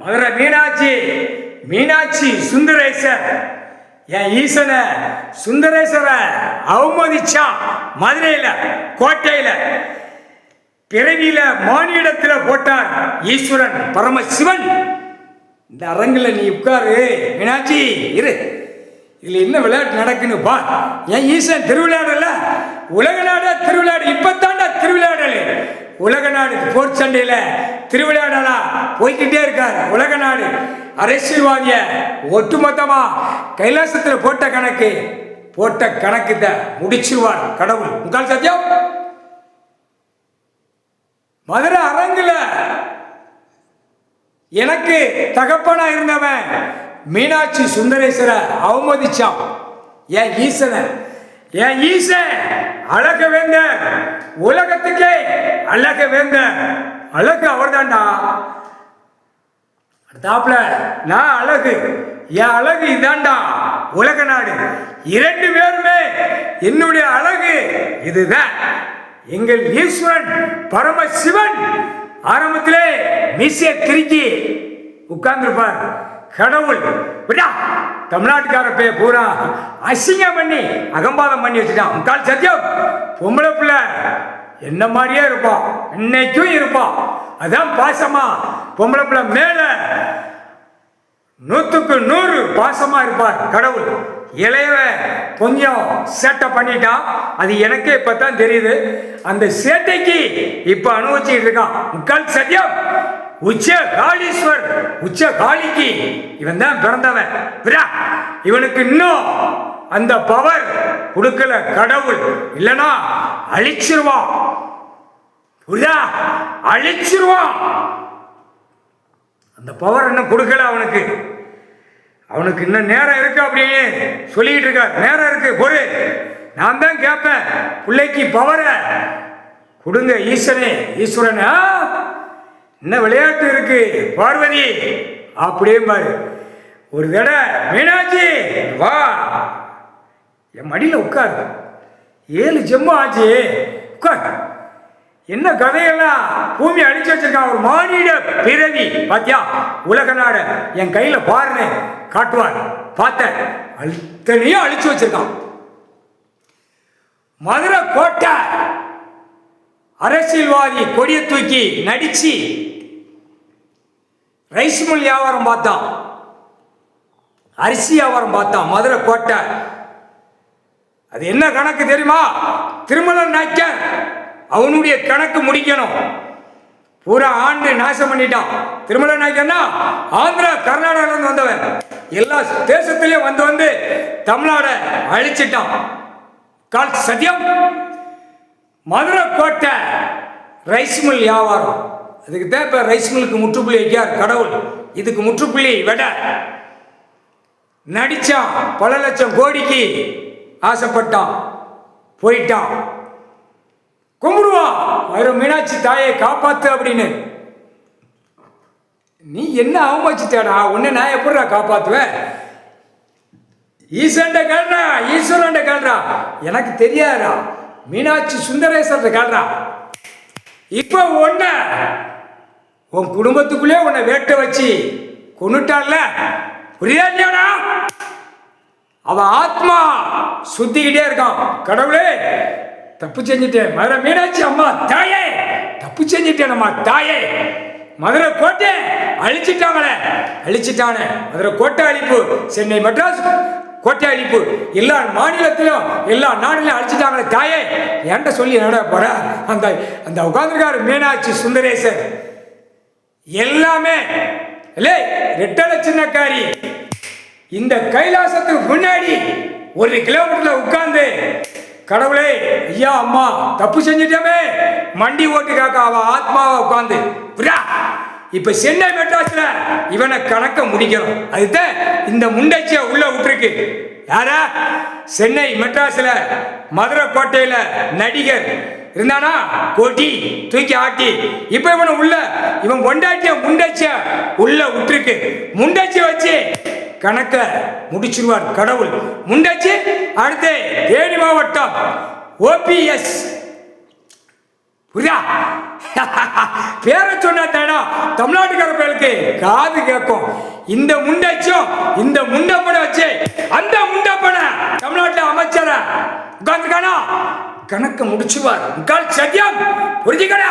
மதுரை மீனாட்சி சுந்தரேசர் என் ஈசனை சுந்தரேஸ்வரை அவமதிச்சான். மதுரையில கோட்டையில பிறவியில மானிடத்துல போட்டார் ஈஸ்வரன் பரமசிவன். இந்த அரங்கில் நீ உட்காரு மீனாட்சி, இரு. இதுல என்ன விளையாட்டு நடக்குன்னு பா. என் ஈசன் திருவிளையாடல, உலக நாட திருவிளையாடு. இப்பத்தாண்டா திருவிளையாடல். உலக நாடு போர் சண்டையில திருவிளையாடலா போய்கிட்டே இருக்கார். உலக நாடு அரசியல்வாதிய ஒட்டுமொத்தமா கைலாசத்தில் போட்ட கணக்கு தான் முடிச்சிருவார் கடவுள். உங்கள் சத்தியம். மதுரை அரங்குல எனக்கு தகப்பனா இருந்தவன் மீனாட்சி சுந்தரேஸ்வரை அவமதிச்சான். என் ஈசன் அழக வேந்த, உலகத்துக்கே அழக வேந்த, அழகு அவர் தான்டா. அடுத்தாப்புல நான் அழகு, என் அழகு இதாண்டா உலக நாடு. இரண்டு பேருமே என்னுடைய அழகு இதுதான். எங்கள் ஈஸ்வரன் பரமசிவன் ஆரம்பத்திலே மீசையை திருக்கி உட்கார்ந்துருப்பார் கடவுள். தமிழ்நாட்டுக்கார பே பூரா அசிங்கம் பண்ணி அகம்பாதம் பண்ணி வச்சுட்டான். முக்கால் சத்தியம். பொம்பளை பிள்ளை என்ன மாதிரியே இருப்பான், இன்னைக்கும் இருப்பான். அதான் பாசமா பொம்பளை பிள்ளை மேல 100க்கு 100 பாசமா இருப்பார் கடவுள். இளையவ கொஞ்சம் சேட்டை பண்ணிட்டான். அது எனக்கே இப்பதான் தெரியுது. அந்த சேட்டைக்கு இப்ப அனுபவிச்சுட்டு இருக்கான். முக்கால் சத்தியம். உச்ச காளிக்கு இவன் தான் பிறந்தவன். இவனுக்கு இன்னும் அந்த பவர் கொடுக்கல கடவுள். இல்லனா அழிச்சிருவான். அந்த பவர் இன்னும் கொடுக்கல அவனுக்கு. இன்னும் நேரம் இருக்கு அப்படின்னு சொல்லிட்டு இருக்கார். நேரம் இருக்கு பொறு. நான் தான் கேட்பேன், பிள்ளைக்கு பவரை கொடுங்க ஈஸ்வரன். என்ன விளையாட்டு இருக்கு பார்வதி அப்படியே பாரு. ஒரு தடவை மீனாட்சி வா, என் மடியில உட்காரு. 7 ஜென்மம் ஆச்சு, உட்கார். என்ன கதையெல்லாம் பூமி அழிச்சு வச்சிருக்கான். ஒரு மானிட பிறவி பாத்தியா, உலக நாடு என் கையில பாருன்னு காட்டுவார். பார்த்த அத்தனையும் அழிச்சு வச்சிருக்கான். மதுரை கோட்டை அரசியல்வாதி கொடியை தூக்கி நடிச்சு ரைஸ் மில் வியாபாரம் பார்த்தான், அரிசி வியாபாரம் பார்த்தான். மதுரை கோட்டை அது என்ன கணக்கு தெரியுமா? திருமல நாயக்கர் அவனுடைய கணக்கு முடிக்கணும். பூரா ஆண்டு நாசம் பண்ணிட்டான். திருமல நாயக்கர்னா ஆந்திரா கர்நாடகாவிலிருந்து வந்தவன். எல்லா தேசத்திலையும் வந்து தமிழ்நாட அழிச்சிட்டான். கால் சத்தியம். மதுரை கோட்டை ரைஸ் மில் வியாபாரம். அதுக்கு தான் இப்போ ரைஸ் மில்லுக்கு முற்றுப்புள்ளி வைக்கார் கடவுள். இதுக்கு முற்றுப்புள்ளி விட நடிச்சான். பல லட்சம் கோடிக்கு ஆசைப்பட்டான், போயிட்டான். கும்பிடுவான், மதுரை மீனாட்சி தாயை காப்பாத்து அப்படின்னு. நீ என்ன அவமதிச்சிட்டா? உன்னை நான் எப்படா காப்பாத்துவேன்? ஈஸ்வரன் கேள்றா. எனக்கு தெரியாதா? மீனாட்சி சுந்தரேஸ்வரர் கேள்றா. இப்ப உன் குடும்பத்துக்குள்ளே உன்னை வேட்ட வச்சு கொன்னுட்டான்ல, புரியுதா இல்லையாடா? அவன் ஆத்மா சுத்திக்கிட்டே இருக்கான். கடவுளே தப்பு செஞ்சுட்டேன், மதுரை மீனாட்சி அம்மா தாயே தப்பு செஞ்சுட்டேன். அம்மா தாயே, மதுரை கோட்டை அழிச்சிட்டானே. மதுரை கோட்டை அழிப்பு, சென்னை மெட்ராஸ் கோட்டை அழிப்பு, எல்லா மாநிலத்திலும் எல்லா நாடுலையும் அழிச்சிட்டாங்களே தாயே. என்கிட்ட சொல்லி நட போற அந்த உட்கார்ந்துருக்காரு மீனாட்சி சுந்தரேசர். எல்லாமே ரெட்டலை சின்னக்காரி. இந்த கைலாசத்துக்கு முன்னாடி 1 கிலோமீட்டர்ல உட்கார்ந்து கடவுளே ஐயா அம்மா தப்பு செஞ்சிட்டமே மண்டி ஓட்டு காக்க அவ ஆத்மாவை உட்கார்ந்து. இப்ப சென்னை மெட்ராஸ்ல இவனை கணக்க முடிக்கணும். அதுதான் இந்த முண்டச்சிய உள்ள விட்டுருக்கு. யாரா? சென்னை மெட்ராஸ்ல மதுரை கோட்டையில நடிகர் இருந்தானா, கோட்டி தூக்கி ஆட்டி. இப்ப இவன் கொண்டாட்டிய முண்டச்சிய உள்ள விட்டுருக்கு. முண்டச்சிய வச்சு கணக்க முடிச்சிருவார் கடவுள். முண்டச்சி அடுத்து தேனி மாவட்டம் OPS. புரியா? பேரை சொன்னா தானா தமிழ்நாட்டுக்கார பேருக்கு காது கேட்கும். இந்த முண்டச்சும் இந்த முண்டப்பனை வச்சு அந்த முண்டப்பனை தமிழ்நாட்டில் அமைச்சர உட்கார்ந்துக்கானா கணக்கு முடிச்சுவார். சத்தியம் புரிஞ்சுக்கடா.